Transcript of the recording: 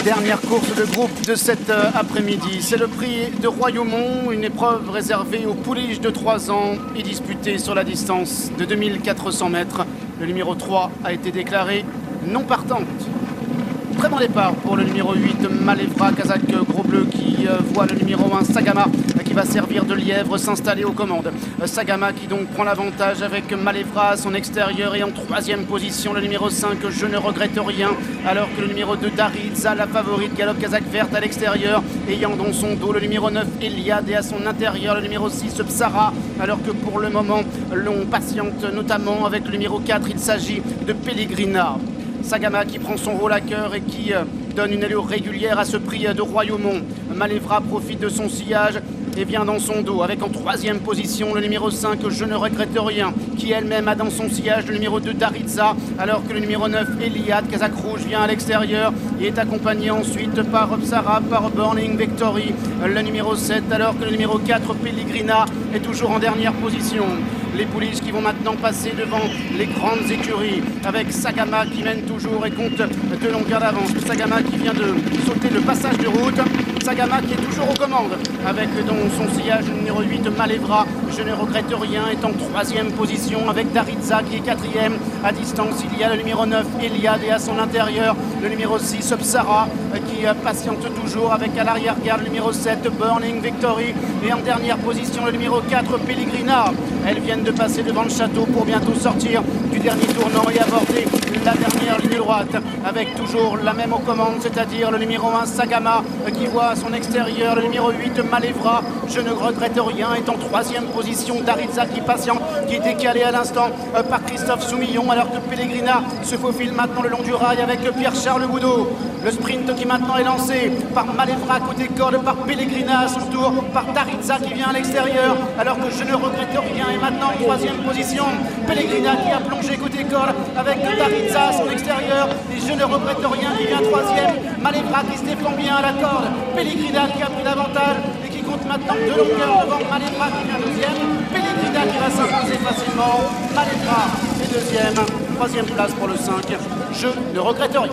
Dernière course de groupe de cet après-midi. C'est le prix de Royaumont, une épreuve réservée aux pouliches de 3 ans et disputée sur la distance de 2400 mètres. Le numéro 3 a été déclaré non partante. Très bon départ pour le numéro 8, Malevra, Kazakh Gros Bleu, qui voit le numéro 1, Sagama, qui va servir de lièvre, s'installer aux commandes. Sagama qui donc prend l'avantage avec Malevra à son extérieur et en 3e position, le numéro 5, Je ne regrette rien, alors que le numéro 2, Daridza, la favorite, galope Kazakh Verte à l'extérieur, ayant dans son dos le numéro 9, Eliade, et à son intérieur le numéro 6, Psara, alors que pour le moment, l'on patiente notamment avec le numéro 4, il s'agit de Pellegrina. Sagama qui prend son rôle à cœur et qui donne une allure régulière à ce prix de Royaumont. Malevra profite de son sillage et vient dans son dos avec en 3e position le numéro 5, Je ne regrette rien, qui elle-même a dans son sillage le numéro 2, Daridza, alors que le numéro 9, Eliade, Kazakh Rouge, vient à l'extérieur et est accompagné ensuite par Psara, par Burning Victory, le numéro 7, alors que le numéro 4, Pellegrina, est toujours en dernière position. Les pouliches qui vont maintenant passer devant les grandes écuries avec Sagama qui mène toujours et compte 2 longueurs d'avance. Sagama qui vient de sauter le passage de route. Sagama qui est toujours aux commandes avec dans son sillage le numéro 8, Malevra. Je ne regrette rien, est en 3e position avec Daridza qui est 4e. À distance, il y a le numéro 9, Eliade, et à son intérieur le numéro 6, Psara, qui patiente toujours avec à l'arrière-garde le numéro 7, Burning Victory, et en dernière position le numéro 4, Pellegrina. Elles viennent de passer devant le château pour bientôt sortir du dernier tournant et aborder la dernière ligne droite avec toujours la même aux commandes, c'est-à-dire le numéro 1, Sagama, qui voit à son extérieur le numéro 8, Malevra. Je ne regrette rien, est en 3e position. Daridza qui patiente, qui est décalé à l'instant par Christophe Soumillon, alors que Pellegrina se faufile maintenant le long du rail avec Pierre-Charles Boudot. Le sprint qui maintenant est lancé par Malevra côté corde, par Pellegrina à son tour, par Daridza qui vient à l'extérieur, alors que Je ne regrette rien est maintenant en 3e position. Pellegrina qui a plongé côté corde avec Daridza à son extérieur, et Je ne regrette rien qui vient 3e. Malevra qui se défend bien à la corde. Pellegrina qui a pris l'avantage et qui compte maintenant 2 longueurs devant Malevra qui vient 2e. Pellegrina qui va s'imposer facilement. Malevra est 2e. 3e place pour le 5. Je ne regrette rien.